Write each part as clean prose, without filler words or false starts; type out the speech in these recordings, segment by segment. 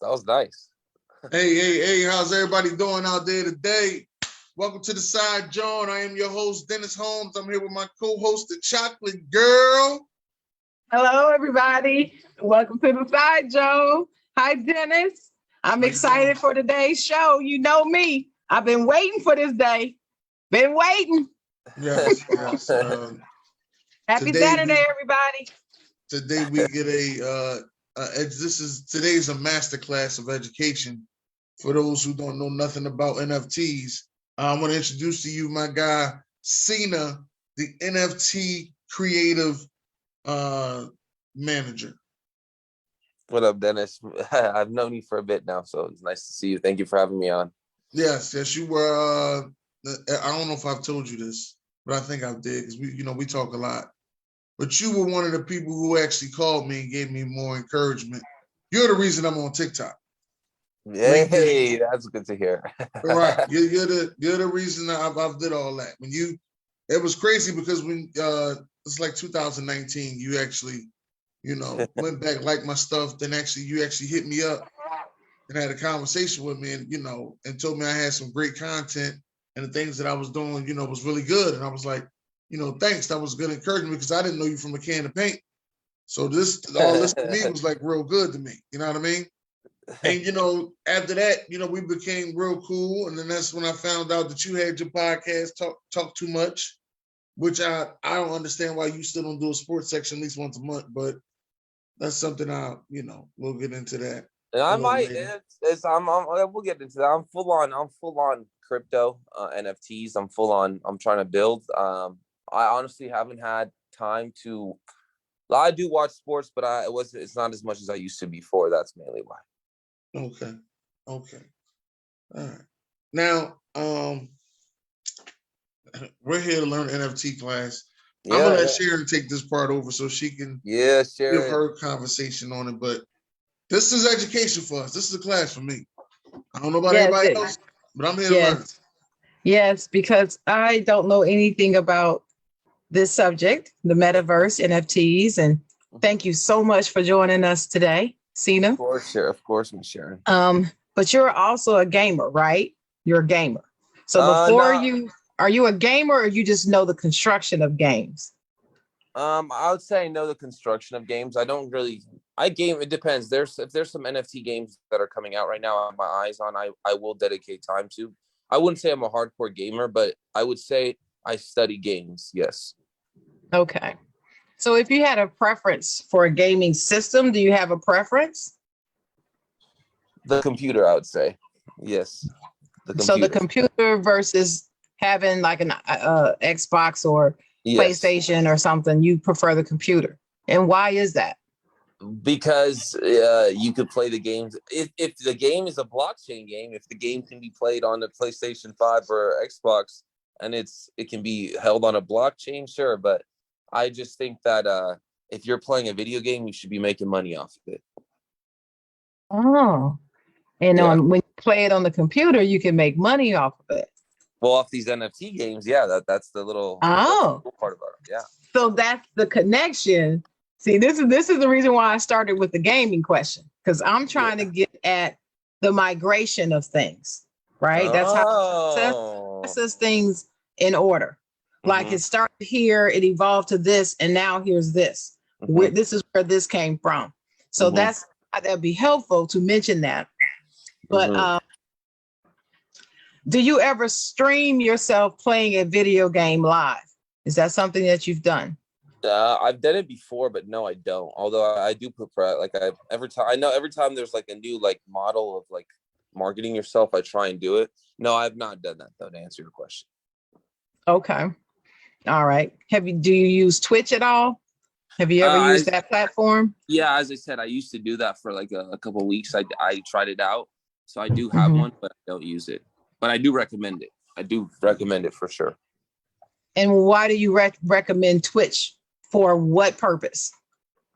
That was nice. Hey, how's everybody doing out there today? Welcome to the side, Jawn. I am your host, Dennis Holmes. I'm here with my co-host, the Chocolate Girl. Hello, everybody. Welcome to the side, Joe. Hi, Dennis. I'm excited for today's show. You know me. I've been waiting for this day. Been waiting. Yes. Happy Saturday, everybody. Today we get today's a masterclass of education for those who don't know nothing about NFTs. I want to introduce to you my guy, Cena, the NFT creative manager. What up, Dennis? I've known you for a bit now, so it's nice to see you. Thank you for having me on. Yes, you were. I don't know if I've told you this, but I think I did because we talk a lot. But you were one of the people who actually called me and gave me more encouragement. You're the reason I'm on TikTok. Hey, that's good to hear. Right, you're the reason I've did all that. It was crazy because when it's like 2019, you actually, went back, liked my stuff. Then you actually hit me up and had a conversation with me, and told me I had some great content and the things that I was doing, was really good. And I was like, thanks. That was good encouragement because I didn't know you from a can of paint. So all this to me was like real good to me. You know what I mean? And after that, we became real cool. And then that's when I found out that you had your podcast, Talk Too Much, which I don't understand why you still don't do a sports section at least once a month, but that's something we'll get into that. And I might. We'll get into that. I'm full on crypto, NFTs. I'm trying to build. I honestly haven't had time to. I do watch sports, but it's not as much as I used to before. That's mainly why. Okay. All right. Now, we're here to learn NFT class. Yeah, I'm gonna let Sharon take this part over so she can give her conversation on it. But this is education for us. This is a class for me. I don't know about anybody else, but I'm here to learn. Yes, because I don't know anything about this subject, the metaverse, NFTs, and thank you so much for joining us today, Cena. Of course, Ms. Sharon. But you're also a gamer, right? You're a gamer. So are you a gamer or you just know the construction of games? I would say I know the construction of games. I game. It depends. If there's some NFT games that are coming out right now, I have my eyes on. I will dedicate time to. I wouldn't say I'm a hardcore gamer, but I would say I study games. Yes. Okay. So if you had a preference for a gaming system, do you have a preference? The computer, I would say. Yes. So the computer versus having like an Xbox or PlayStation or something, you prefer the computer. And why is that? Because you could play the games. If the game is a blockchain game, if the game can be played on the PlayStation 5 or Xbox, and it can be held on a blockchain, sure. But I just think that if you're playing a video game, you should be making money off of it. Oh, and when you play it on the computer, you can make money off of it. Well, off these NFT games, that's the little cool part about it. Yeah. So that's the connection. See, this is the reason why I started with the gaming question, because I'm trying to get at the migration of things, right? That's how process things in order. Like it started here, it evolved to this, and now here's this. This is where this came from. So that'd be helpful to mention that. But do you ever stream yourself playing a video game live? Is that something that you've done? I've done it before, but no, I don't. Although I do prefer every time there's like a new model of like marketing yourself, I try and do it. No, I've not done that though, to answer your question. Okay. All right. Do you use Twitch at all? Have you ever used that platform? Yeah, as I said, I used to do that for like a couple of weeks. I tried it out. So I do have one, but I don't use it. But I do recommend it. I do recommend it for sure. And why do you recommend Twitch? For what purpose?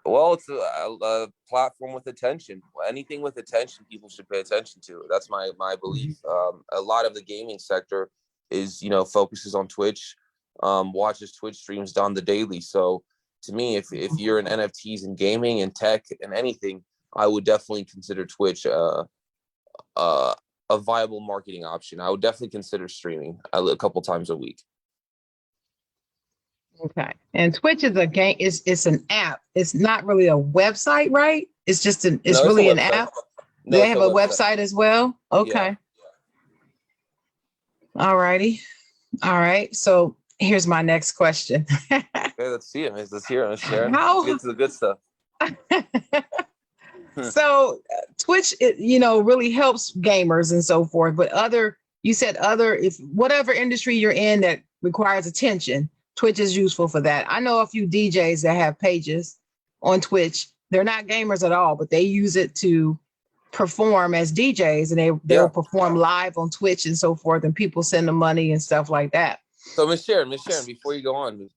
Well, it's a platform with attention. Anything with attention, people should pay attention to. That's my belief. A lot of the gaming sector is, focuses on Twitch, watches Twitch streams on the daily. So to me, if you're in NFTs and gaming and tech and anything, I would definitely consider Twitch a viable marketing option. I would definitely consider streaming a couple times a week. Okay. And Twitch is a game, it's an app. It's not really a website, right? It's just it's No, it's a really an website. app. No, They it's have a website as well. Okay. Yeah. All righty. All right. So here's my next question. Okay, let's see it. Let's hear it, Sharon. How- Let's get to the good stuff. So Twitch, really helps gamers and so forth. But you said if whatever industry you're in that requires attention, Twitch is useful for that. I know a few DJs that have pages on Twitch. They're not gamers at all, but they use it to perform as DJs, and they'll perform live on Twitch and so forth, and people send them money and stuff like that. So Miss Sharon, before you go on,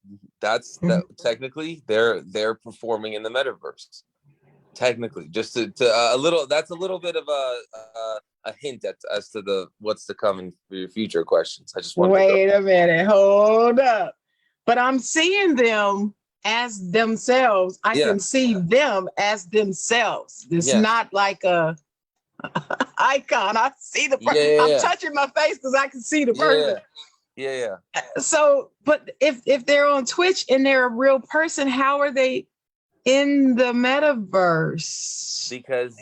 technically they're performing in the metaverse. Technically, just to a little, that's a little bit of a hint as to what's to come in your future questions. I just want wait a minute, hold up. But I'm seeing them as themselves. I can see them as themselves. It's not like a icon. I see the person. I'm touching my face because I can see the person. Yeah. So, but if they're on Twitch and they're a real person, how are they in the metaverse? Because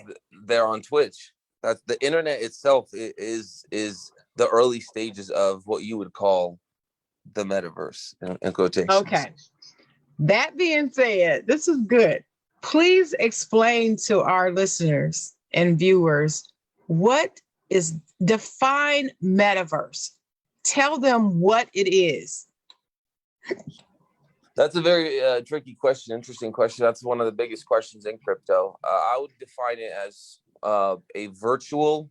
they're on Twitch. That's the internet itself is the early stages of what you would call the metaverse in quotations. Okay. That being said, this is good. Please explain to our listeners and viewers define metaverse. Tell them what it is. That's a very tricky question, interesting question. That's one of the biggest questions in crypto. I would define it as a virtual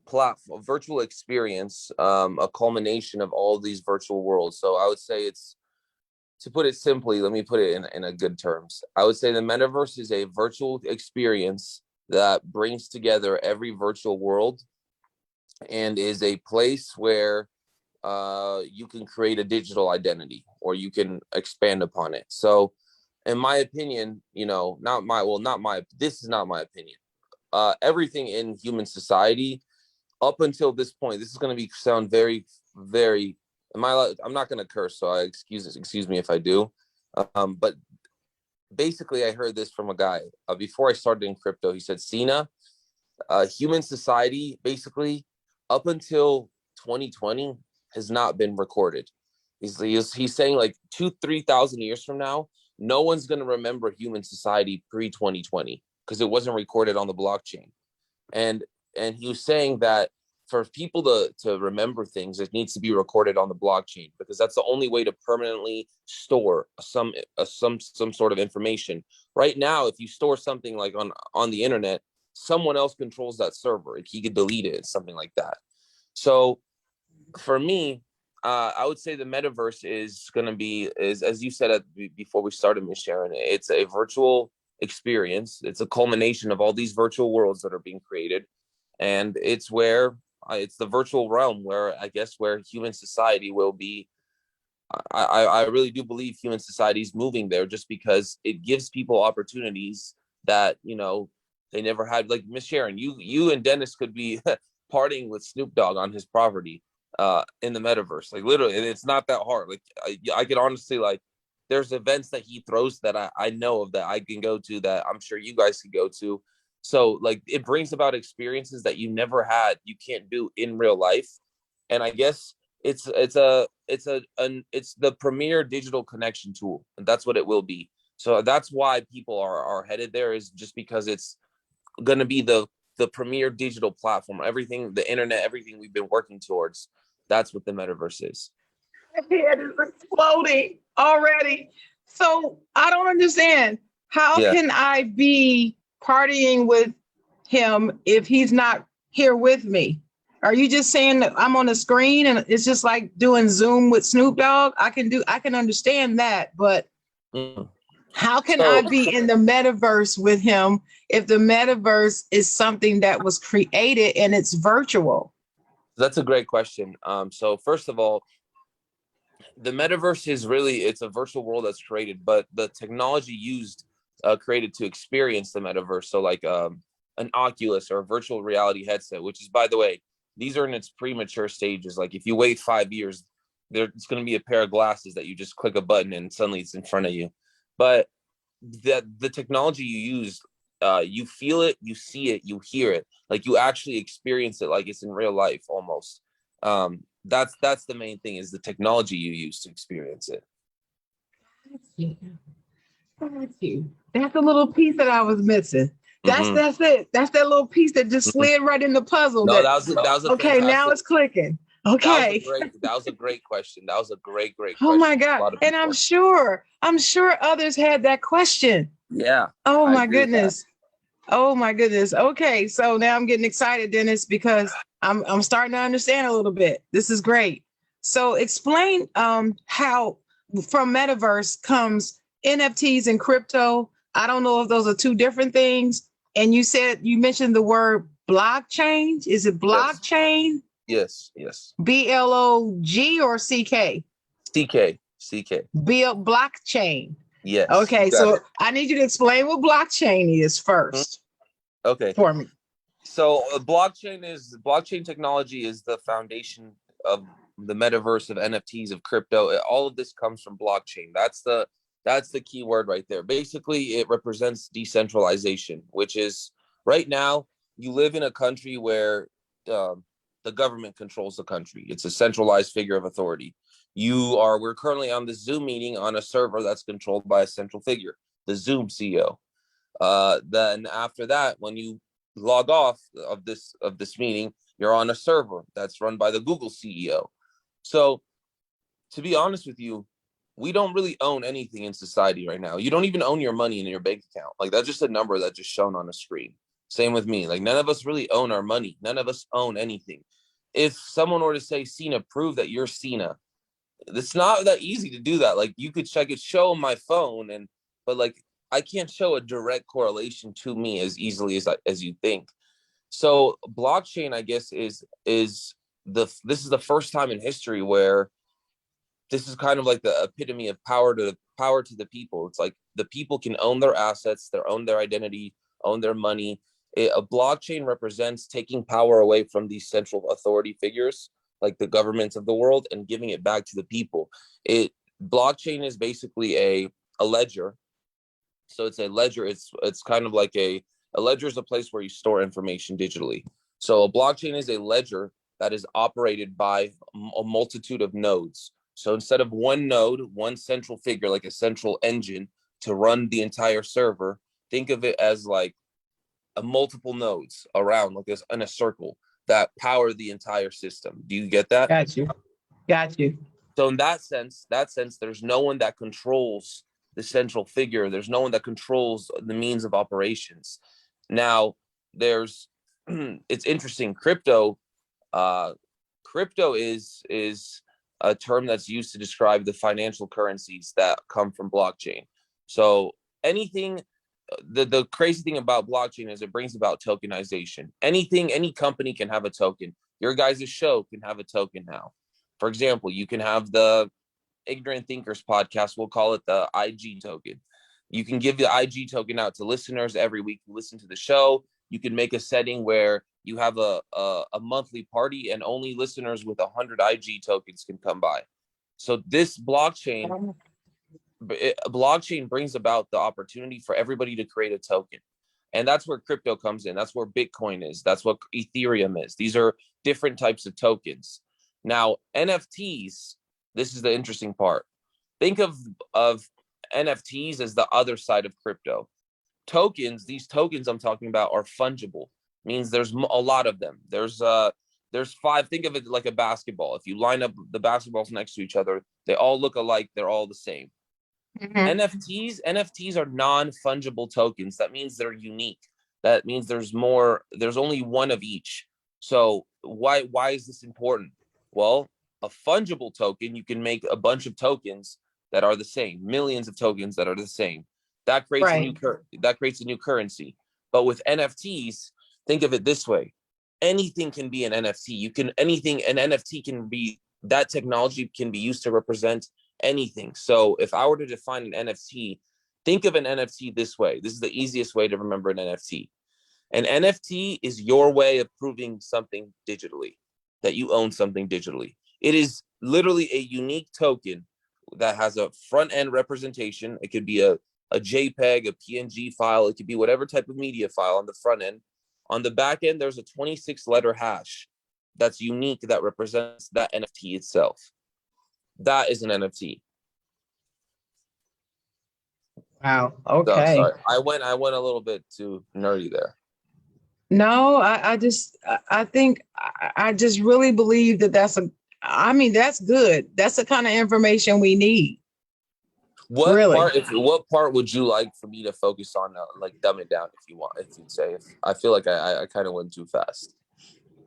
platform, a virtual experience, a culmination of all these virtual worlds. So I would say to put it simply, let me put it in a good terms. I would say the metaverse is a virtual experience that brings together every virtual world and is a place where you can create a digital identity or you can expand upon it. So in my opinion, this is not my opinion. Everything in human society up until this point, this is going to sound very, very, I'm not going to curse, so excuse me if I do. But basically I heard this from a guy before I started in crypto. He said, Cena, human society, basically up until 2020 has not been recorded. He's saying like 2,000-3,000 years from now, no one's going to remember human society pre-2020 because it wasn't recorded on the blockchain. And he was saying that for people to remember things, it needs to be recorded on the blockchain because that's the only way to permanently store some sort of information. Right now, if you store something like on the internet, someone else controls that server. He could delete it, something like that. So for me, I would say the metaverse is going to be, as you said before we started, Ms. Sharon, it's a virtual experience. It's a culmination of all these virtual worlds that are being created. And it's where it's the virtual realm where I guess where human society will be. I really do believe human society is moving there just because it gives people opportunities that, they never had. Like Miss Sharon, you and Dennis could be partying with Snoop Dogg on his property in the metaverse. Like literally, it's not that hard. Like I could honestly, like, there's events that he throws that I know of that I can go to that I'm sure you guys could go to. So like it brings about experiences that you never had, you can't do in real life. And I guess it's the premier digital connection tool, and that's what it will be. So that's why people are headed there, is just because it's going to be the premier digital platform. Everything, the internet, everything we've been working towards, that's what the metaverse is. My head is exploding already. So I don't understand. How can I be partying with him if he's not here with me? Are you just saying that I'm on the screen and it's just like doing Zoom with Snoop Dogg? I can understand that, but how can I be in the metaverse with him if the metaverse is something that was created and it's virtual? That's a great question. So first of all, the metaverse is it's a virtual world that's created, but the technology used created to experience the metaverse. So like an Oculus or a virtual reality headset, which is, by the way, these are in its premature stages. Like if you wait 5 years, there's going to be a pair of glasses that you just click a button and suddenly it's in front of you. But the technology you use, you feel it, you see it, you hear it, like you actually experience it like it's in real life almost. That's the main thing, is the technology you use to experience it. Thank you. That's a little piece that I was missing. That's it. That's that little piece that just slid right in the puzzle. No, that was a okay. Now it's clicking. Okay. That was a great question. That was a great question. Oh my God. And I'm sure others had that question. Yeah. Oh my goodness. Oh my goodness. Okay. So now I'm getting excited, Dennis, because I'm starting to understand a little bit. This is great. So explain how from metaverse comes NFTs and crypto. I don't know if those are two different things. And you mentioned the word blockchain. Is it blockchain? Yes. BLOG or CK? CK. Blockchain. Yes. Okay, so I need you to explain what blockchain is first. Okay. For me. So blockchain technology is the foundation of the metaverse, of NFTs, of crypto. All of this comes from blockchain. That's the key word right there. Basically, it represents decentralization, which is, right now you live in a country where the government controls the country. It's a centralized figure of authority. We're currently on the Zoom meeting on a server that's controlled by a central figure, the Zoom CEO. Then after that, when you log off of this meeting, you're on a server that's run by the Google CEO. So to be honest with you, we don't really own anything in society right now. You don't even own your money in your bank account. Like, that's just a number that's just shown on a screen. Same with me. Like, none of us really own our money. None of us own anything. If someone were to say, Cena, prove that you're Cena, it's not that easy to do that. Like, I could show my phone, but like, I can't show a direct correlation to me as easily as you think. So blockchain, I guess, this is the first time in history where this is kind of like the epitome of power to the people. It's like the people can own their assets, own their identity, own their money. A blockchain represents taking power away from these central authority figures, like the governments of the world, and giving it back to the people. Blockchain is basically a ledger. So it's a ledger. It's kind of like a ledger is a place where you store information digitally. So a blockchain is a ledger that is operated by a multitude of nodes. So instead of one node, one central figure, like a central engine to run the entire server, think of it as like a multiple nodes around, like this, in a circle, that power the entire system. Do you get that? Got you. So in that sense, there's no one that controls the central figure. There's no one that controls the means of operations. Now, it's interesting. Crypto is a term that's used to describe the financial currencies that come from blockchain. So the crazy thing about blockchain is it brings about tokenization. Any company can have a token. Your guys' show can have a token now. For example, you can have the Ignorant Thinkers podcast. We'll call it the IG token. You can give the IG token out to listeners every week who listen to the show. You can make a setting where you have a monthly party and only listeners with 100 IG tokens can come by. So this blockchain brings about the opportunity for everybody to create a token. And that's where crypto comes in. That's where Bitcoin is. That's what Ethereum is. These are different types of tokens. Now, NFTs, this is the interesting part. Think of NFTs as the other side of crypto. These tokens I'm talking about are fungible. Means there's a lot of them. There's 5. Think of it like a basketball. If you line up the basketballs next to each other, they all look alike. They're all the same. NFTs are non-fungible tokens. That means they're unique. That means there's only one of each. So why is this important? Well, a fungible token, you can make a bunch of tokens that are the same, millions of tokens that are the same. That creates a new currency. But with NFTs, think of it this way: anything can be an NFT. An NFT can be, that technology can be used to represent anything. So if I were to define an NFT, Think of an NFT this way. This is the easiest way to remember an NFT. An NFT is your way of proving something digitally, that you own something digitally. It is literally a unique token that has a front end representation. It could be a JPEG, a PNG file. It could be whatever type of media file on the front end. On the back end, there's a 26-letter hash that's unique that represents that NFT itself. That is an NFT. Wow. So, Okay. sorry, I went a little bit too nerdy there. No, I think I just really believe that that's good. That's the kind of information we need. What Really. what part would you like for me to focus on, like dumb it down if you want, if you'd say, if I feel like I kind of went too fast.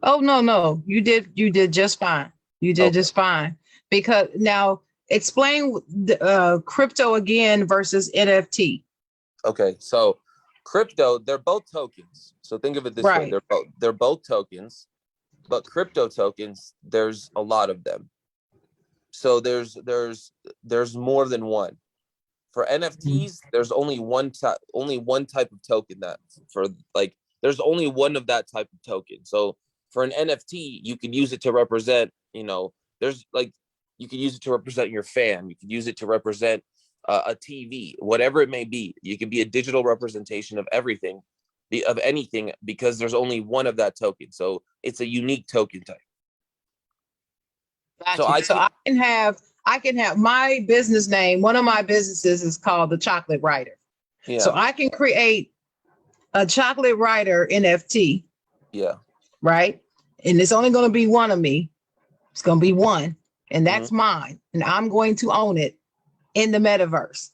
Oh, no. You did just fine. You did just fine. Because now explain crypto again versus NFT. Okay, so crypto, they're both tokens. So think of it this way. Right. They're both tokens, but crypto tokens, there's a lot of them. So there's more than one. For NFTs, there's only one type of token that for like there's only one of that type of token. So for an NFT, you could use it to represent, there's like you could use it to represent your fan. You could use it to represent a TV, whatever it may be. You could be a digital representation of everything, of anything, because there's only one of that token. So it's a unique token type. Gotcha. So I can have my business name. One of my businesses is called the Chocolate Writer. Yeah. So I can create a Chocolate Writer NFT. Yeah. Right. And it's only going to be one of me. It's going to be one. And that's mine. And I'm going to own it in the metaverse.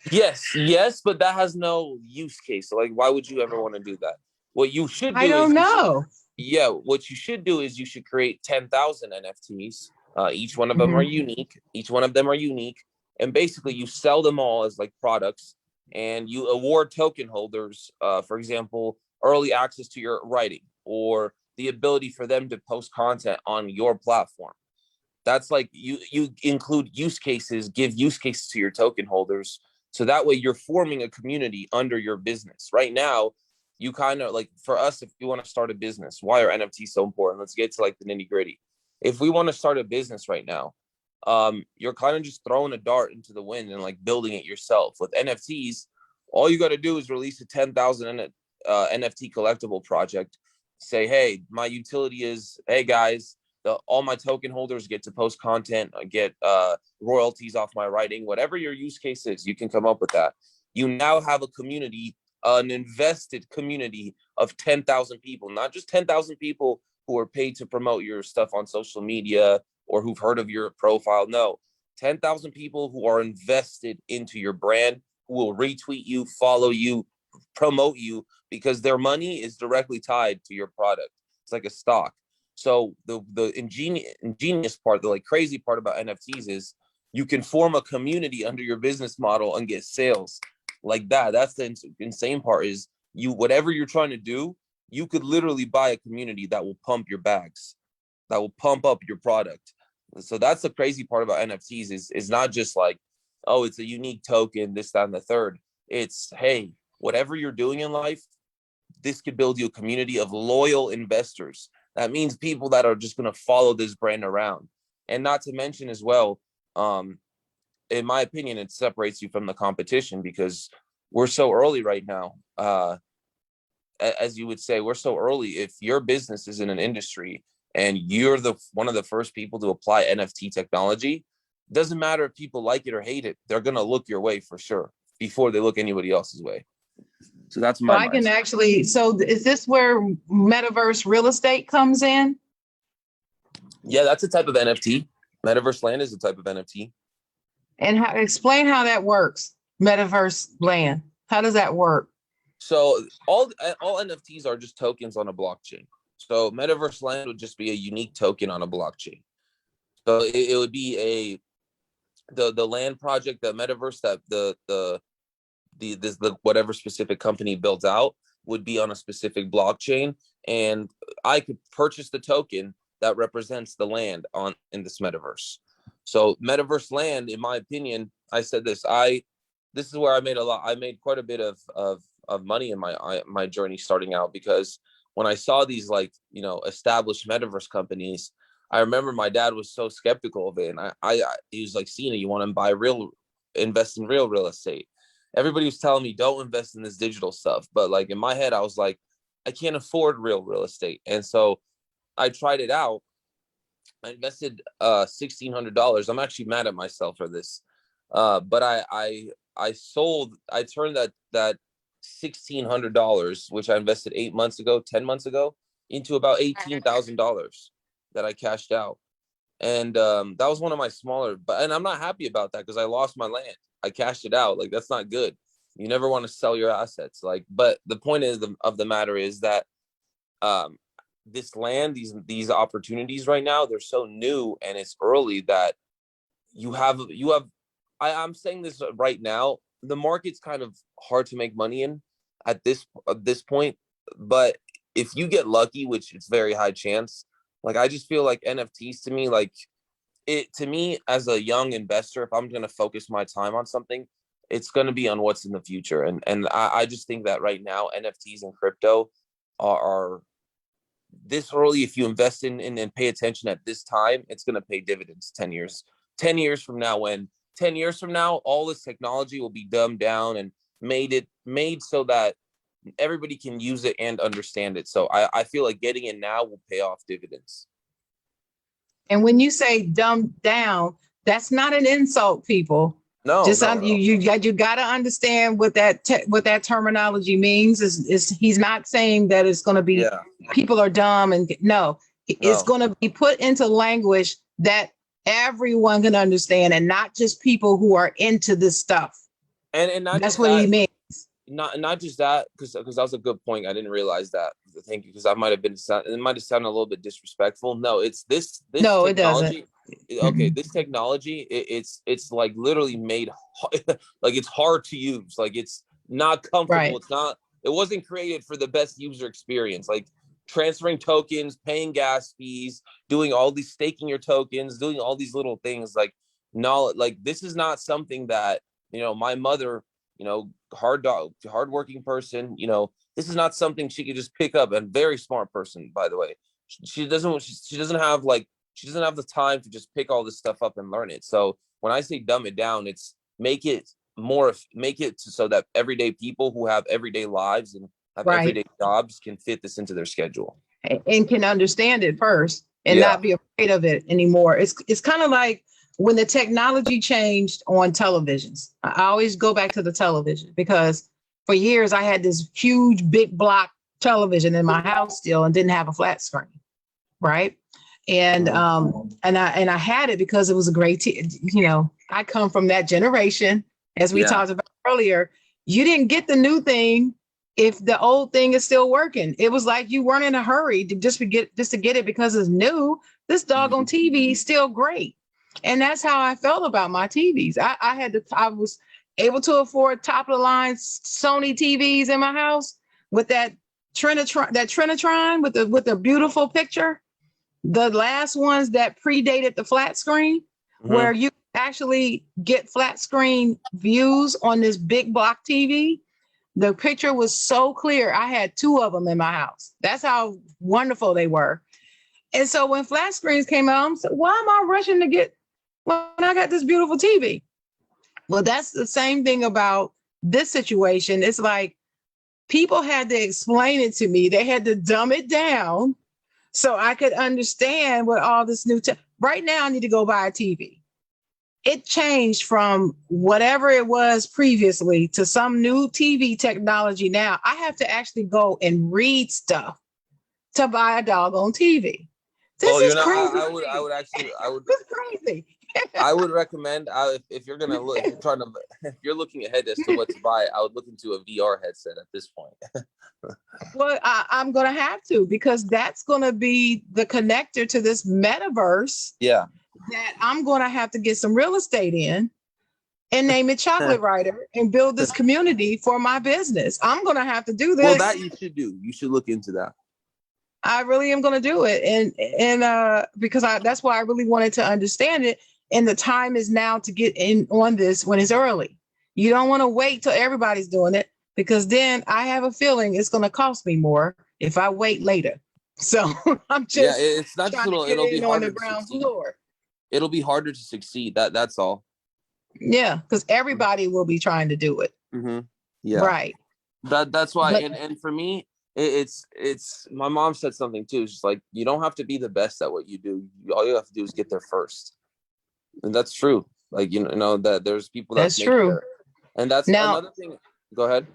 Yes, but that has no use case. Like, why would you ever want to do that? What you should do I don't know. What you should do is you should create 10,000 NFTs. Each one of them are unique. And basically you sell them all as like products, and you award token holders, for example, early access to your writing or the ability for them to post content on your platform. That's like you include use cases, give use cases to your token holders. So that way you're forming a community under your business. Right now, you kind of like, for us, if you want to start a business, why are NFTs so important? Let's get to like the nitty gritty. If we want to start a business right now, you're kind of just throwing a dart into the wind and like building it yourself. With NFTs, all you got to do is release a 10,000 NFT collectible project. Say, hey, my utility is, hey guys, all my token holders get to post content, get royalties off my writing, whatever your use case is, you can come up with that. You now have a community, an invested community of 10,000 people, not just 10,000 people who are paid to promote your stuff on social media or who've heard of your profile. No, 10,000 people who are invested into your brand, who will retweet you, follow you, promote you, because their money is directly tied to your product. It's like a stock. So the ingenious part, the like crazy part about NFTs is you can form a community under your business model and get sales like that. That's the insane part, is you, whatever you're trying to do, you could literally buy a community that will pump your bags, that will pump up your product. So that's the crazy part about NFTs is not just like, oh, it's a unique token, this, that, and the third. It's, hey, whatever you're doing in life, this could build you a community of loyal investors. That means people that are just going to follow this brand around. And not to mention as well, in my opinion, it separates you from the competition, because we're so early right now. As you would say, we're so early. If your business is in an industry and you're one of the first people to apply NFT technology, it doesn't matter if people like it or hate it, they're going to look your way for sure before they look anybody else's way. So that's my I can actually, so is this where metaverse real estate comes in? Yeah, that's a type of NFT. Metaverse land is a type of NFT. And explain how that works. Metaverse land. How does that work? So all NFTs are just tokens on a blockchain. So metaverse land would just be a unique token on a blockchain. So it would be the land project, the metaverse that the whatever specific company builds out would be on a specific blockchain, and I could purchase the token that represents the land in this metaverse. So metaverse land, in my opinion, I said this, I this is where I made I made quite a bit of money in my journey starting out, because when I saw these, like, you know, established metaverse companies, I remember my dad was so skeptical of it, and he was like, "Cena, you want to invest in real estate?" Everybody was telling me, "Don't invest in this digital stuff," but like in my head, I was like, I can't afford real estate, and so I tried it out. I invested $1,600. I'm actually mad at myself for this, but I turned that $1,600, which I invested 10 months ago, into about $18,000 that I cashed out. And that was one of my smaller, and I'm not happy about that because I lost my land. I cashed it out. Like, that's not good. You never want to sell your assets. Like, but the point of the matter is that this land, these opportunities right now, they're so new and it's early that you have I'm saying this right now, the market's kind of hard to make money in at this point, but if you get lucky, which it's very high chance, like, I just feel like NFTs to me, like, to me as a young investor, if I'm going to focus my time on something, it's going to be on what's in the future. And I just think that right now NFTs and crypto are this early. If you invest in and pay attention at this time, it's going to pay dividends 10 years from now, when 10 years from now, all this technology will be dumbed down and made so that everybody can use it and understand it. So I feel like getting in now will pay off dividends. And when you say dumbed down, that's not an insult, people. No, just no. you got to understand what that terminology means. Is he's not saying that it's going to be people are dumb, and no, it's going to be put into language that everyone can understand, and not just people who are into this stuff. And not that's what he means. Not just that, because that was a good point. I didn't realize that. Thank you, because it might have sounded a little bit disrespectful. No, it's this no, technology. It doesn't. Okay, this technology, it's like literally made like, it's hard to use. Like, it's not comfortable. Right. It wasn't created for the best user experience. Like, transferring tokens, paying gas fees, doing all these, staking your tokens, doing all these little things. Like, this is not something that, you know, my mother, you know, hardworking person, you know, this is not something she could just pick up. And very smart person, by the way. She doesn't have the time to just pick all this stuff up and learn it. So when I say dumb it down, it's make it so that everyday people who have everyday lives and have everyday jobs can fit this into their schedule and can understand it first and not be afraid of it anymore. It's kind of like when the technology changed on televisions. I always go back to the television, because for years I had this huge big block television in my house still and didn't have a flat screen, right? And I had it because it was a great, you know, I come from that generation, as we talked about earlier. You didn't get the new thing if the old thing is still working. It was like you weren't in a hurry to just to get it because it's new. This doggone TV is still great. And that's how I felt about my TVs. I was able to afford top of the line Sony TVs in my house with that Trinitron with the beautiful picture. The last ones that predated the flat screen, where you actually get flat screen views on this big block TV. The picture was so clear. I had 2 of them in my house. That's how wonderful they were. And so when flat screens came out, I said, why am I rushing to get when I got this beautiful TV? Well, that's the same thing about this situation. It's like people had to explain it to me. They had to dumb it down so I could understand what all this new right now I need to go buy a TV. It changed from whatever it was previously to some new TV technology. Now I have to actually go and read stuff to buy a doggone TV. This is crazy. I would. This is crazy. I would recommend, if you're gonna look, if you're looking ahead as to what to buy, I would look into a VR headset at this point. Well, I'm gonna have to, because that's gonna be the connector to this metaverse. Yeah. That I'm gonna have to get some real estate in and name it Chocolate Writer and build this community for my business. I'm gonna have to do this. Well, that you should do. You should look into that. I really am going to do it. And because that's why I really wanted to understand it. And the time is now to get in on this when it's early. You don't want to wait till everybody's doing it, because then I have a feeling it's going to cost me more if I wait later. So I'm Yeah, just it's not just trying to get it'll be in on the harder to ground succeed. floor. It'll be harder to succeed. That's all. Yeah, because everybody will be trying to do it. Yeah. Right. That's why, But and for me, it's my mom said something too. She's like, you don't have to be the best at what you do. All you have to do is get there first, and that's true. Like you know that there's people that that's make it true. there, and that's Now, another thing. Go ahead.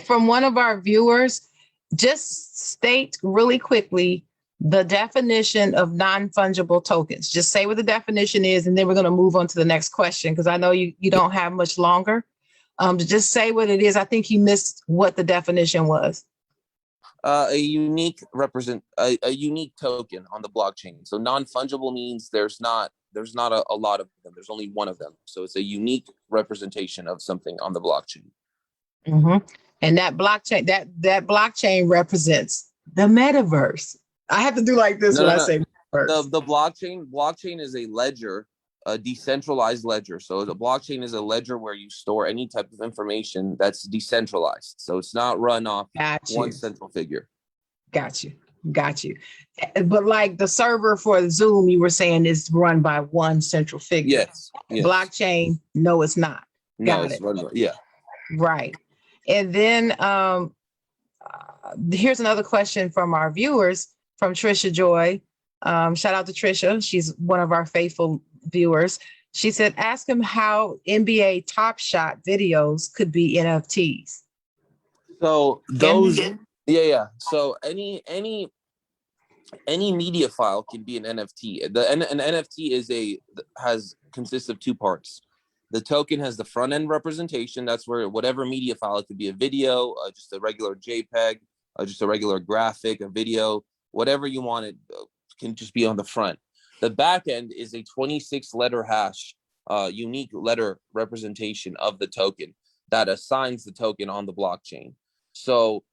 from one of our viewers, just state really quickly the definition of non-fungible tokens. Just say what the definition is, and then we're going to move on to the next question, because I know you don't have much longer. To just say what it is. I think he missed what the definition was. A unique a unique token on the blockchain. So non-fungible means there's not a lot of them. There's only one of them. So it's a unique representation of something on the blockchain. And that blockchain represents the metaverse. I have to do like this when I say metaverse. The blockchain is a ledger, a decentralized ledger. So the blockchain is a ledger where you store any type of information that's decentralized. So it's not run off one central figure. Got you. But like the server for Zoom, you were saying is run by one central figure. Yes. Blockchain, no, it's not. Got it. Yeah. Right. And then here's another question from our viewers, from Trisha Joy. Shout out to Trisha. She's one of our faithful viewers. She said, ask him how NBA Top Shot videos could be NFTs. So those, yeah. So any media file can be an NFT. An NFT consists of two parts. The token has the front end representation. That's where whatever media file, it could be a video, just a regular JPEG, just a regular graphic, a video, whatever you want, it can just be on the front. The back end is a 26-letter hash, unique letter representation of the token that assigns the token on the blockchain. So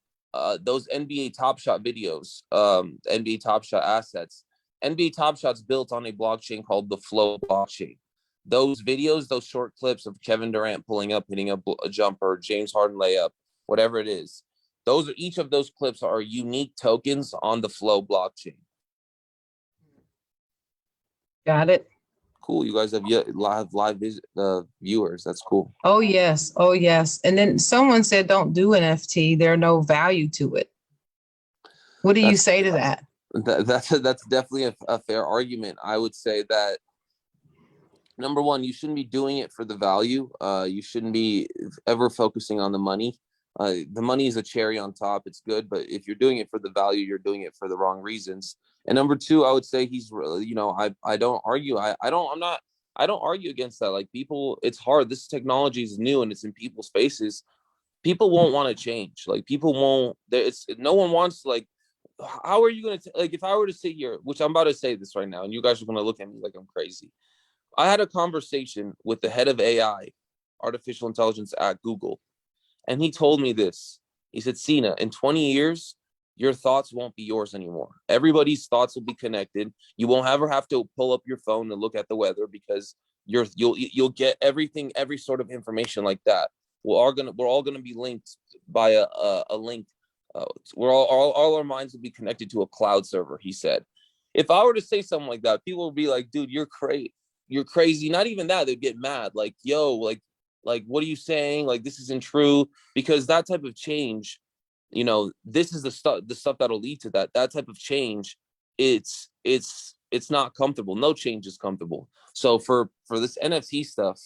those NBA Top Shot videos, NBA Top Shot assets, NBA Top Shot's built on a blockchain called the Flow blockchain. Those videos, those short clips of Kevin Durant pulling up, hitting a jumper, James Harden layup, whatever it is, each of those clips are unique tokens on the Flow blockchain. Got it. Cool. You guys have live viewers. That's cool. Oh yes. And then someone said, don't do NFT. There's no value to it. What do you say to that? That's definitely a fair argument. I would say that, number one, you shouldn't be doing it for the value. You shouldn't be ever focusing on the money. The money is a cherry on top. It's good, but if you're doing it for the value, you're doing it for the wrong reasons. And number two, I would say I don't argue. I don't argue against that. Like, people, it's hard. This technology is new and it's in people's faces. People won't want to change. Like, people won't. No one wants to, like. How are you going to, like, if I were to sit here, which I'm about to say this right now, and you guys are going to look at me like I'm crazy. I had a conversation with the head of AI, artificial intelligence at Google, and he told me this. He said, Sina, in 20 years, your thoughts won't be yours anymore. Everybody's thoughts will be connected. You won't ever have to pull up your phone and look at the weather, because you'll get everything, every sort of information like that. We're all gonna be linked by a link. We're all our minds will be connected to a cloud server. He said, if I were to say something like that, people would be like, dude, you're crazy. You're crazy. Not even that. They'd get mad. Like, yo, like, what are you saying? Like, this isn't true. Because that type of change, this is the stuff that'll lead to that type of change. It's not comfortable. No change is comfortable. So for this NFT stuff,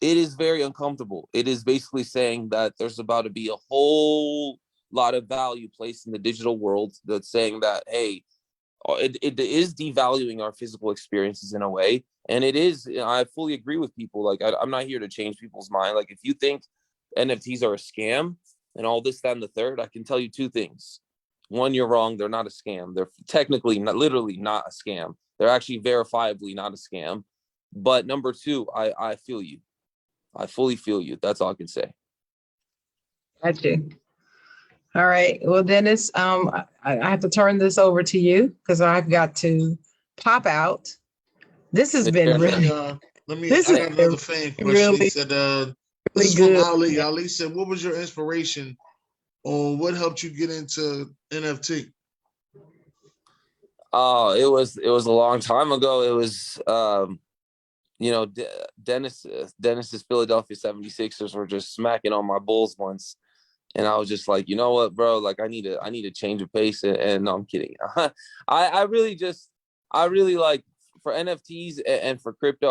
it is very uncomfortable. It is basically saying that there's about to be a whole lot of value placed in the digital world, that's saying that, hey, it is devaluing our physical experiences in a way. And it is, I fully agree with people. Like, I'm not here to change people's mind. Like, if you think NFTs are a scam and all this, that, and the third, I can tell you two things. One, you're wrong. They're not a scam. They're technically, literally not a scam. They're actually verifiably not a scam. But number two, I feel you. I fully feel you. That's all I can say. Got you. All right. Well, Dennis, I have to turn this over to you because I've got to pop out. This has been really. I got another fan question. He said, This Really is from good. Ali. Ali said, "What was your inspiration, or what helped you get into NFT?" Oh, it was a long time ago. It was you know, Dennis's Philadelphia 76ers were just smacking on my Bulls once. And I was just like, you know what, bro? Like, I need a change of pace. And no, I'm kidding. I really just, I really like for NFTs and for crypto.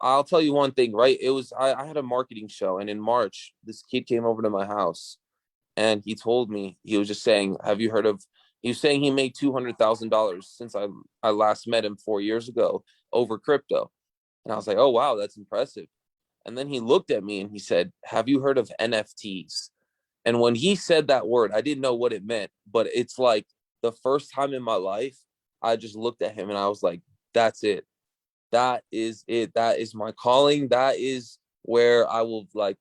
I'll tell you one thing, right? I had a marketing show, and in March, this kid came over to my house, and he told me, he was just saying, have you heard of? He was saying he made $200,000 since I last met him 4 years ago over crypto, and I was like, oh wow, that's impressive. And then he looked at me and he said, have you heard of NFTs? And when he said that word, I didn't know what it meant, but it's like the first time in my life, I just looked at him and I was like, that's it. That is it. That is my calling. That is where I will like,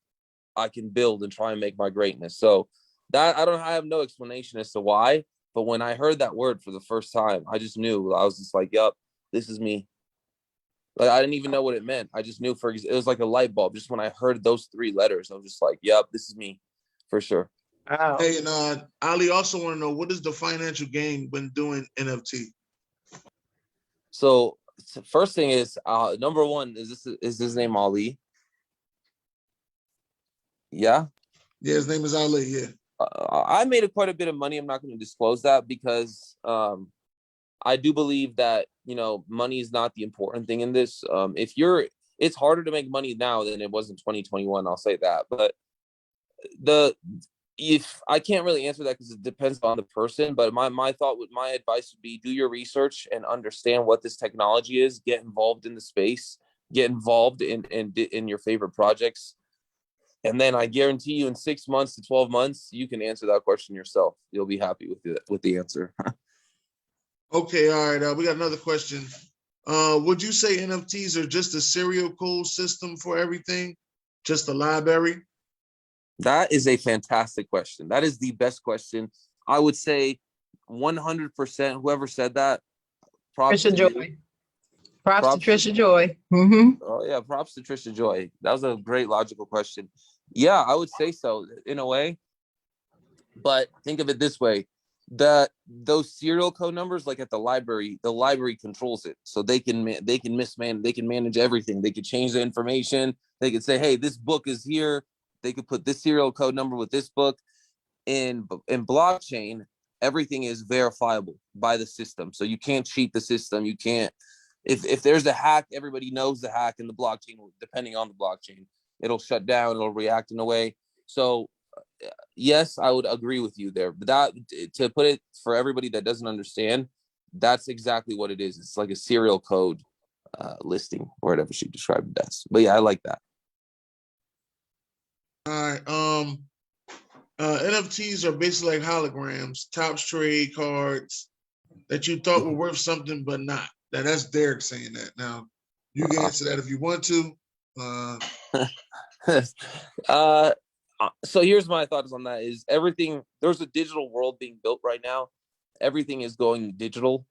I can build and try and make my greatness. So that I have no explanation as to why, but when I heard that word for the first time, I just knew. I was just like, yep, this is me. Like I didn't even know what it meant. I just knew it was like a light bulb. Just when I heard those three letters, I was just like, yep, this is me for sure. Wow. Hey, and Ali also want to know, what is the financial gain when doing NFT? So first thing is number one, is his name Ali? Yeah. Yeah, his name is Ali. Yeah. I made quite a bit of money. I'm not going to disclose that because I do believe that, you know, money is not the important thing in this. It's harder to make money now than it was in 2021. I'll say that. But if I can't really answer that because it depends on the person, but my advice would be do your research and understand what this technology is, get involved in the space, get involved in your favorite projects. And then I guarantee you in 6 months to 12 months, you can answer that question yourself. You'll be happy with the answer. Okay, all right. We got another question. Would you say NFTs are just a serial code system for everything? Just a library? That is a fantastic question. That is the best question. I would say 100%. Whoever said that, props Trisha to you. Joy. Props to Props Trisha Joy. Mm-hmm. Oh yeah, props to Trisha Joy. That was a great logical question. Yeah, I would say so in a way. But think of it this way: those serial code numbers, like at the library controls it, so they can manage everything. They could change the information. They could say, "Hey, this book is here." They could put this serial code number with this book in blockchain. Everything is verifiable by the system, so you can't cheat the system. You can't. If there's a hack, everybody knows the hack in the blockchain. Depending on the blockchain, it'll shut down. It'll react in a way. So yes, I would agree with you there. But that, to put it for everybody that doesn't understand, that's exactly what it is. It's like a serial code listing or whatever she described it as. But yeah, I like that. All right. NFTs are basically like holograms, Topps trade cards that you thought were worth something but not. Now that's Derek saying that. Now you can answer that if you want to. uh, so here's my thoughts on that: is everything, there's a digital world being built right now. Everything is going digital.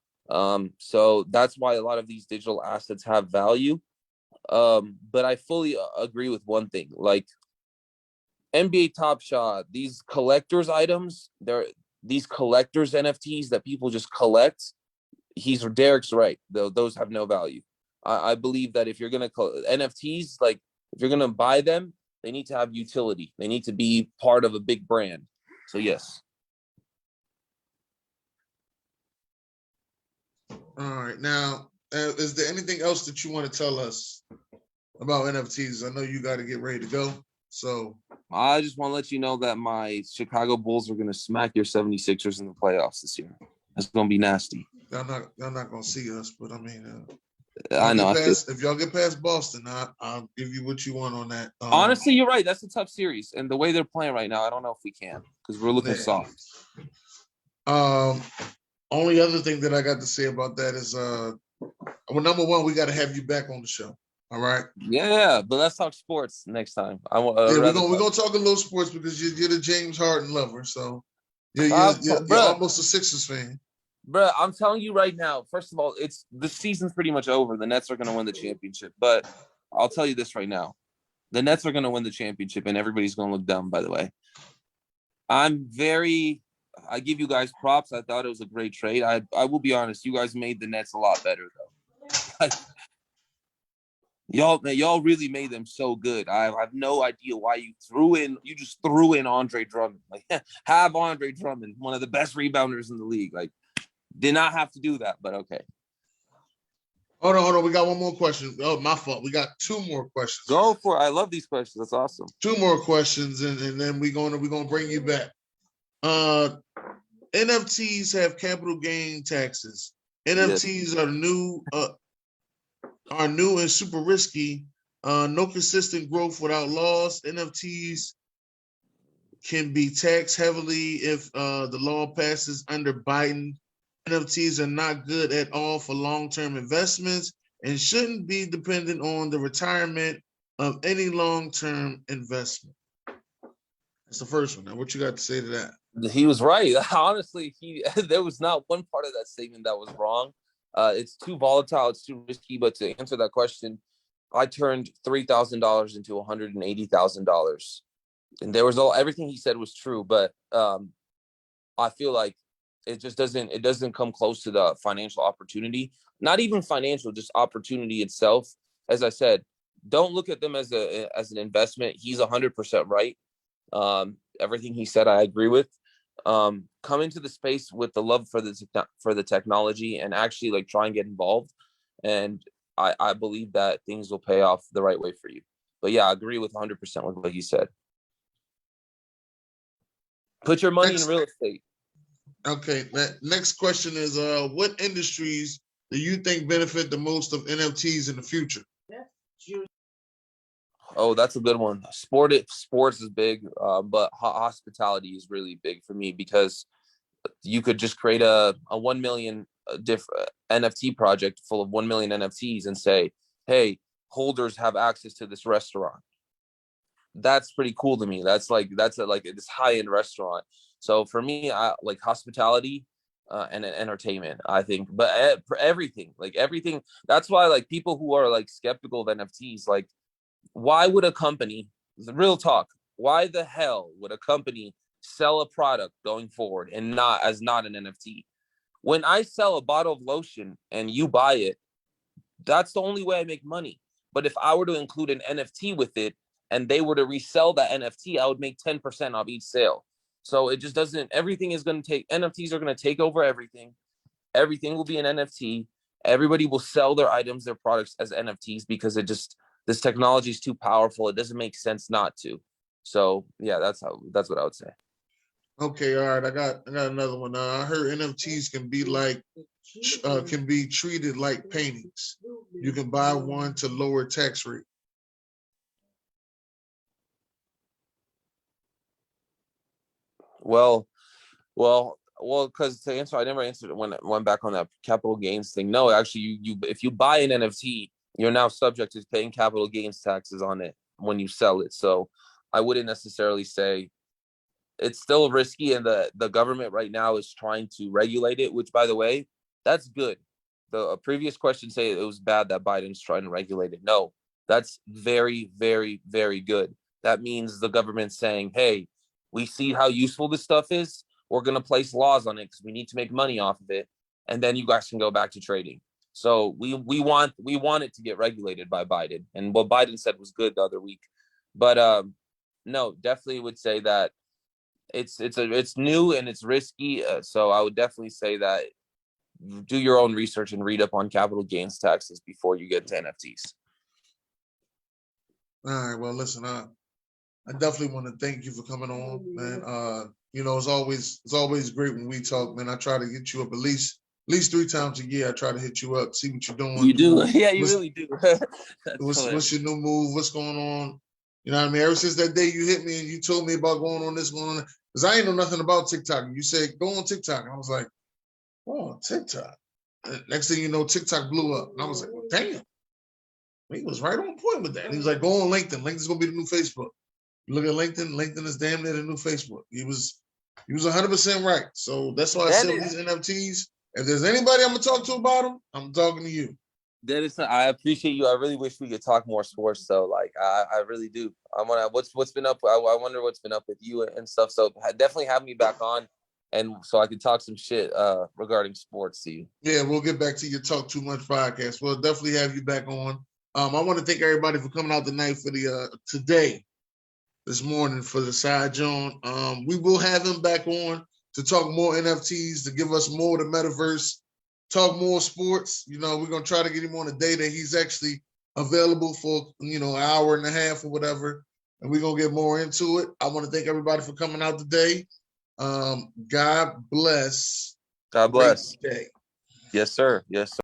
So that's why a lot of these digital assets have value. But I fully agree with one thing, like NBA Top Shot, these collectors items, these collectors NFTs that people just collect. Derek's right, though, those have no value. I believe that if you're gonna NFTs, like if you're gonna buy them, they need to have utility. They need to be part of a big brand. So yes. All right. Now, is there anything else that you want to tell us about NFTs? I know you got to get ready to go. So I just want to let you know that my Chicago Bulls are going to smack your 76ers in the playoffs this year. It's going to be nasty. y'all not gonna see us, but I mean, I know. if y'all get past Boston, I'll give you what you want on that. Honestly, you're right. That's a tough series, and the way they're playing right now, I don't know if we can because we're looking soft. Only other thing that I got to say about that is, well, number one, we got to have you back on the show. All right. Yeah, but let's talk sports next time. Yeah, we're gonna talk a little sports because you're the James Harden lover, so you're almost a Sixers fan. Bro, I'm telling you right now. First of all, the season's pretty much over. The Nets are going to win the championship, but I'll tell you this right now: The Nets are going to win the championship, and everybody's going to look dumb, by the way. I give you guys props. I thought it was a great trade. I will be honest. You guys made the Nets a lot better, though. y'all really made them so good. I have no idea why you just threw in Andre Drummond. Like, have Andre Drummond, one of the best rebounders in the league. Like, did not have to do that, but okay. Hold on. We got one more question. Oh, my fault. We got two more questions. Go for it. I love these questions. That's awesome. Two more questions, and then we're gonna bring you back. NFTs have capital gain taxes. NFTs are new and super risky. No consistent growth without loss. NFTs can be taxed heavily if the law passes under Biden. NFTs are not good at all for long-term investments and shouldn't be dependent on the retirement of any long-term investment. That's the first one. Now, what you got to say to that? He was right. Honestly, there was not one part of that statement that was wrong. It's too volatile. It's too risky. But to answer that question, I turned $3,000 into $180,000, and there was everything he said was true. But I feel like it just doesn't come close to the financial opportunity. Not even financial, just opportunity itself. As I said, don't look at them as an investment. He's 100% right. Everything he said, I agree with. Come into the space with the love for the technology and actually like try and get involved. And I believe that things will pay off the right way for you. But yeah, I agree with 100% with what he said. Put your money in real estate. Okay, next question is what industries do you think benefit the most of NFTs in the future? Oh, that's a good one. Sports is big, but hospitality is really big for me because you could just create a 1 million different NFT project full of 1 million NFTs and say, hey, holders have access to this restaurant. That's pretty cool to me. That's this high-end restaurant. So for me, I like hospitality and entertainment, I think. But for everything, that's why like people who are like skeptical of NFTs, like, why would a company, real talk, why the hell would a company sell a product going forward and not an NFT? When I sell a bottle of lotion and you buy it, that's the only way I make money. But if I were to include an NFT with it and they were to resell that NFT, I would make 10% off each sale. So it just doesn't, NFTs are going to take over everything. Everything will be an NFT. Everybody will sell their items, their products as NFTs because this technology is too powerful. It doesn't make sense not to. So yeah, that's what I would say. Okay, all right. I got another one. I heard NFTs can be treated like paintings. You can buy one to lower tax rate. Well, because to answer, I never answered when I went back on that capital gains thing. No, actually, you if you buy an NFT, you're now subject to paying capital gains taxes on it when you sell it. So I wouldn't necessarily say it's still risky, and the government right now is trying to regulate it, which, by the way, that's good. The previous question say it was bad that Biden's trying to regulate it. No, that's very, very, very good. That means the government's saying, hey, we see how useful this stuff is. We're going to place laws on it because we need to make money off of it. And then you guys can go back to trading. So we want it to get regulated by Biden. And what Biden said was good the other week. But no, definitely would say that it's new and it's risky. So I would definitely say that do your own research and read up on capital gains taxes before you get into NFTs. All right. Well, listen, I definitely want to thank you for coming on, man. It's always great when we talk, man. I try to hit you up at least 3 times a year. I try to hit you up, see what you're doing. You do, yeah, you really do. What's your new move? What's going on? You know what I mean? Ever since that day you hit me and you told me about going on, because I ain't know nothing about TikTok. You said go on TikTok, and I was like, oh, TikTok. Next thing you know, TikTok blew up, and I was like, well, damn. He was right on point with that. And he was like, go on LinkedIn. LinkedIn's gonna be the new Facebook. You look at LinkedIn. LinkedIn is damn near the new Facebook. He was 100% right. So that's why I said with these NFTs, if there's anybody I'm gonna talk to about them, I'm talking to you. Dennis, I appreciate you. I really wish we could talk more sports, though. Like, I really do. I want to. What's been up? I wonder what's been up with you and stuff. So definitely have me back on, and so I can talk some shit regarding sports to you. Yeah, we'll get back to your Talk Too Much podcast. We'll definitely have you back on. I want to thank everybody for coming out tonight for the this morning for the side, Jawn. We will have him back on to talk more NFTs, to give us more of the metaverse, talk more sports. You know, we're gonna try to get him on a day that he's actually available for, an hour and a half or whatever, and we're gonna get more into it. I want to thank everybody for coming out today. God bless. God bless. Great day. Yes, sir. Yes, sir.